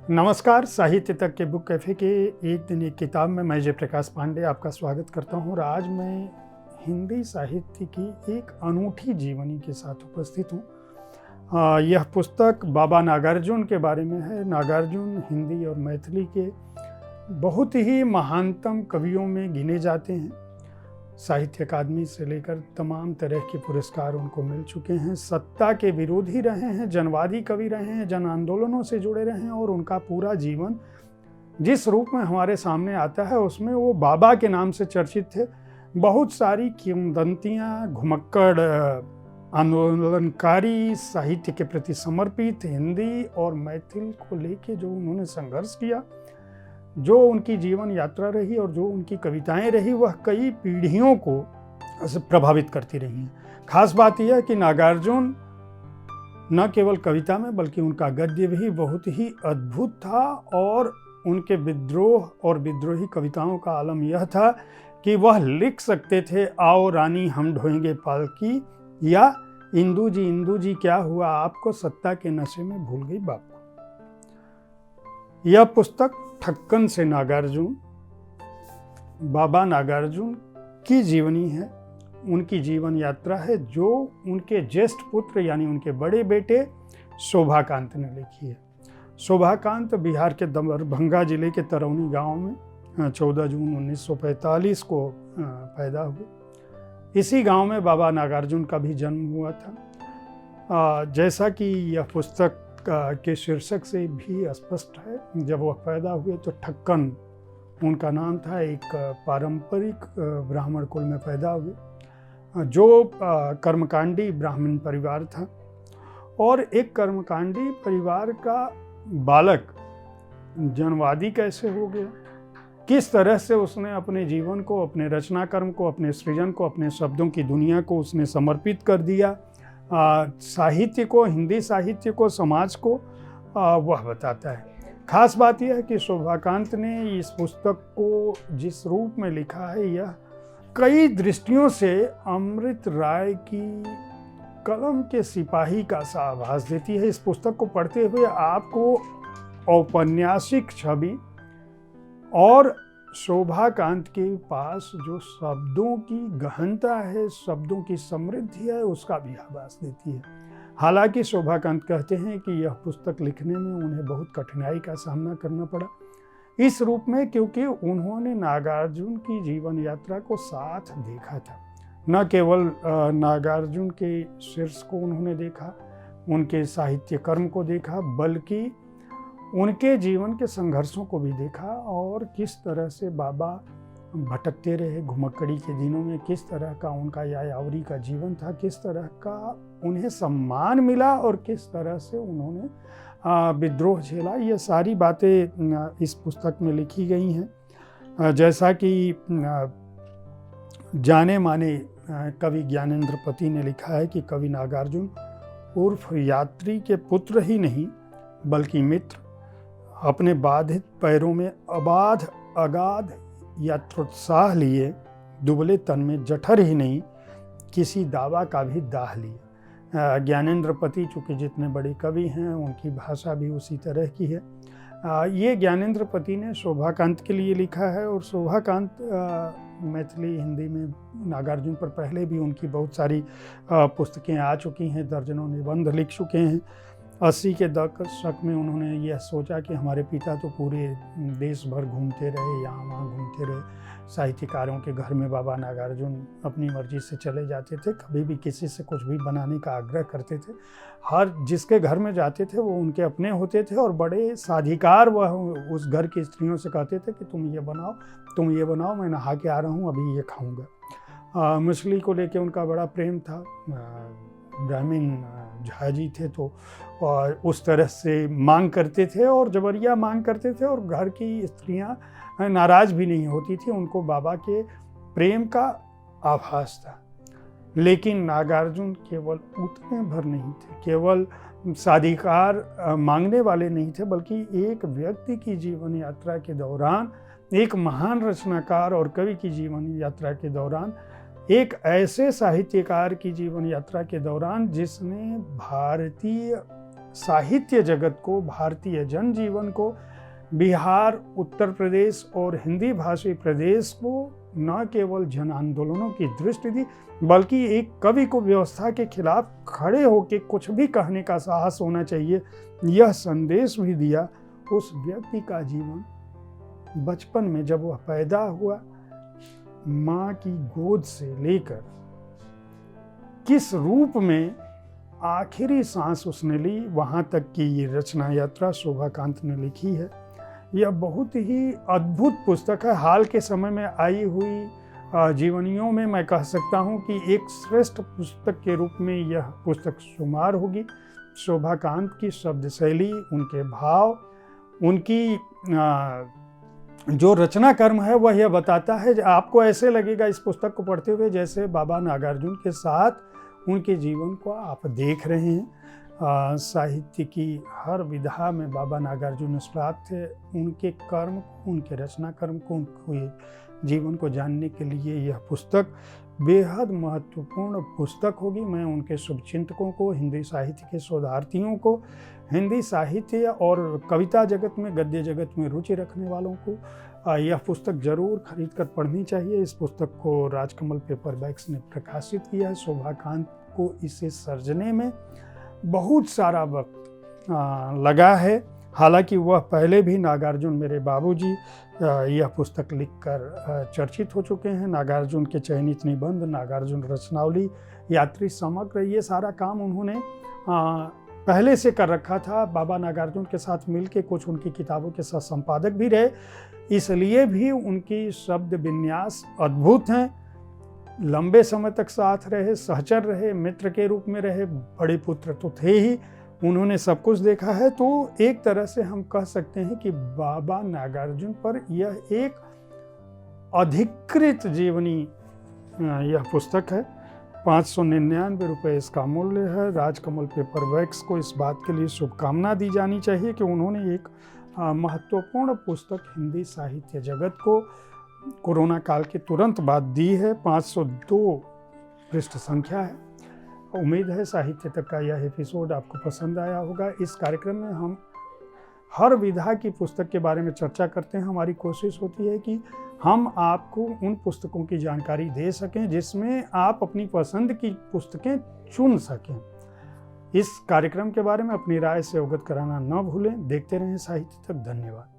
नमस्कार। साहित्य तक के बुक कैफ़े के एक दिन एक किताब में मैं जयप्रकाश पांडे आपका स्वागत करता हूँ और आज मैं हिंदी साहित्य की एक अनूठी जीवनी के साथ उपस्थित हूँ। यह पुस्तक बाबा नागार्जुन के बारे में है। नागार्जुन हिंदी और मैथिली के बहुत ही महानतम कवियों में गिने जाते हैं। साहित्य अकादमी से लेकर तमाम तरह के पुरस्कार उनको मिल चुके हैं। सत्ता के विरोधी रहे हैं, जनवादी कवि रहे हैं, जन आंदोलनों से जुड़े रहे हैं और उनका पूरा जीवन जिस रूप में हमारे सामने आता है उसमें वो बाबा के नाम से चर्चित थे। बहुत सारी किंवदंतियाँ, घुमक्कड़, आंदोलनकारी, साहित्य के प्रति समर्पित, हिंदी और मैथिल को लेके जो उन्होंने संघर्ष किया, जो उनकी जीवन यात्रा रही और जो उनकी कविताएं रही, वह कई पीढ़ियों को प्रभावित करती रही हैं। खास बात यह है कि नागार्जुन न केवल कविता में बल्कि उनका गद्य भी बहुत ही अद्भुत था और उनके विद्रोह और विद्रोही कविताओं का आलम यह था कि वह लिख सकते थे, आओ रानी हम ढोएंगे पालकी, या इंदू जी क्या हुआ आपको, सत्ता के नशे में भूल गई बाप को। यह पुस्तक ठक्कन से नागार्जुन, बाबा नागार्जुन की जीवनी है, उनकी जीवन यात्रा है, जो उनके ज्येष्ठ पुत्र यानी उनके बड़े बेटे शोभाकांत ने लिखी है। शोभाकांत बिहार के दरभंगा जिले के तरौनी गांव में 14 जून 1945 को पैदा हुए। इसी गांव में बाबा नागार्जुन का भी जन्म हुआ था। जैसा कि यह पुस्तक के शीर्षक से भी स्पष्ट है, जब वह पैदा हुए तो ठक्कन उनका नाम था। एक पारंपरिक ब्राह्मण कुल में पैदा हुए जो कर्मकांडी ब्राह्मण परिवार था। और एक कर्मकांडी परिवार का बालक जनवादी कैसे हो गया, किस तरह से उसने अपने जीवन को, अपने रचना कर्म को, अपने सृजन को, अपने शब्दों की दुनिया को उसने समर्पित कर दिया साहित्य को, हिंदी साहित्य को, समाज को, वह बताता है। खास बात यह है कि शोभाकांत ने इस पुस्तक को जिस रूप में लिखा है, यह कई दृष्टियों से अमृत राय की कलम के सिपाही का सा आभास देती है। इस पुस्तक को पढ़ते हुए आपको औपन्यासिक छवि और शोभाकांत के पास जो शब्दों की गहनता है, शब्दों की समृद्धि है, उसका भी आभास देती है। हालांकि शोभाकांत कहते हैं कि यह पुस्तक लिखने में उन्हें बहुत कठिनाई का सामना करना पड़ा इस रूप में, क्योंकि उन्होंने नागार्जुन की जीवन यात्रा को साथ देखा था। न केवल नागार्जुन के शीर्ष को उन्होंने देखा, उनके साहित्य कर्म को देखा, बल्कि उनके जीवन के संघर्षों को भी देखा और किस तरह से बाबा भटकते रहे घुमक्कड़ी के दिनों में, किस तरह का उनका यायावरी का जीवन था, किस तरह का उन्हें सम्मान मिला और किस तरह से उन्होंने विद्रोह झेला। ये सारी बातें इस पुस्तक में लिखी गई हैं। जैसा कि जाने माने कवि ज्ञानेंद्र पति ने लिखा है कि कवि नागार्जुन उर्फ यात्री के पुत्र ही नहीं बल्कि मित्र, अपने बाधित पैरों में अबाध अगाध यात्रोत्साह लिए, दुबले तन में जठर ही नहीं किसी दावा का भी दाह लिए। ज्ञानेंद्र पति चूँकि जितने बड़े कवि हैं उनकी भाषा भी उसी तरह की है। ये ज्ञानेंद्र पति ने शोभाकांत के लिए लिखा है और शोभाकांत मैथिली हिंदी में नागार्जुन पर पहले भी उनकी बहुत सारी पुस्तकें आ चुकी हैं, दर्जनों निबंध लिख चुके हैं। 80 के दशक में उन्होंने यह सोचा कि हमारे पिता तो पूरे देश भर घूमते रहे, यहाँ वहाँ घूमते रहे, साहित्यकारों के घर में बाबा नागार्जुन अपनी मर्जी से चले जाते थे, कभी भी किसी से कुछ भी बनाने का आग्रह करते थे। हर जिसके घर में जाते थे वो उनके अपने होते थे और बड़े साधिकार वह उस घर की स्त्रियों से कहते थे कि तुम ये बनाओ, मैं नहा के आ रहा हूँ, अभी ये खाऊँगा। मछली को लेके उनका बड़ा प्रेम था। ब्राह्मण झा जी थे तो और उस तरह से मांग करते थे और जबरिया मांग करते थे और घर की स्त्रियां नाराज भी नहीं होती थी। उनको बाबा के प्रेम का आभास था। लेकिन नागार्जुन केवल उतने भर नहीं थे, केवल साधिकार मांगने वाले नहीं थे, बल्कि एक व्यक्ति की जीवन यात्रा के दौरान, एक महान रचनाकार और कवि की जीवन यात्रा के दौरान, एक ऐसे साहित्यकार की जीवन यात्रा के दौरान जिसने भारतीय साहित्य जगत को, भारतीय जनजीवन को, बिहार, उत्तर प्रदेश और हिंदी भाषी प्रदेश को न केवल जन आंदोलनों की दृष्टि दी, बल्कि एक कवि को व्यवस्था के खिलाफ खड़े होकर कुछ भी कहने का साहस होना चाहिए, यह संदेश भी दिया। उस व्यक्ति का जीवन बचपन में जब वह पैदा हुआ, माँ की गोद से लेकर किस रूप में आखिरी सांस उसने ली, वहाँ तक की ये रचना यात्रा शोभाकांत ने लिखी है। यह बहुत ही अद्भुत पुस्तक है। हाल के समय में आई हुई जीवनियों में मैं कह सकता हूँ कि एक श्रेष्ठ पुस्तक के रूप में यह पुस्तक शुमार होगी। शोभाकांत की शब्द शैली, उनके भाव, उनकी जो रचना कर्म है वह यह बताता है। आपको ऐसे लगेगा इस पुस्तक को पढ़ते हुए जैसे बाबा नागार्जुन के साथ उनके जीवन को आप देख रहे हैं। साहित्य की हर विधा में बाबा नागार्जुन निष्णात थे। उनके कर्म, उनके रचना कर्म को, उनके जीवन को जानने के लिए यह पुस्तक बेहद महत्वपूर्ण पुस्तक होगी। मैं उनके शुभचिंतकों को, हिंदी साहित्य के शोधार्थियों को, हिंदी साहित्य और कविता जगत में, गद्य जगत में रुचि रखने वालों को यह पुस्तक जरूर खरीद कर पढ़नी चाहिए। इस पुस्तक को राजकमल पेपरबैक्स ने प्रकाशित किया है। शोभाकांत को इसे सर्जने में बहुत सारा वक्त लगा है। हालांकि वह पहले भी, नागार्जुन मेरे बाबूजी, यह पुस्तक लिखकर चर्चित हो चुके हैं। नागार्जुन के चयनित निबंध, नागार्जुन रचनावली, यात्री समग्र, ये सारा काम उन्होंने पहले से कर रखा था। बाबा नागार्जुन के साथ मिलके कुछ उनकी किताबों के साथ संपादक भी रहे, इसलिए भी उनकी शब्द विन्यास अद्भुत हैं। लंबे समय तक साथ रहे, सहचर रहे, मित्र के रूप में रहे, बड़े पुत्र तो थे ही, उन्होंने सब कुछ देखा है। तो एक तरह से हम कह सकते हैं कि बाबा नागार्जुन पर यह एक अधिकृत जीवनी यह पुस्तक है। 599 रुपये इसका मूल्य है। राजकमल पेपरबैक्स को इस बात के लिए शुभकामना दी जानी चाहिए कि उन्होंने एक महत्वपूर्ण पुस्तक हिंदी साहित्य जगत को कोरोना काल के तुरंत बाद दी है। 502 पृष्ठ संख्या है। उम्मीद है साहित्य तक का यह एपिसोड आपको पसंद आया होगा। इस कार्यक्रम में हम हर विधा की पुस्तक के बारे में चर्चा करते हैं। हमारी कोशिश होती है कि हम आपको उन पुस्तकों की जानकारी दे सकें जिसमें आप अपनी पसंद की पुस्तकें चुन सकें। इस कार्यक्रम के बारे में अपनी राय से अवगत कराना न भूलें। देखते रहें साहित्य तक। धन्यवाद।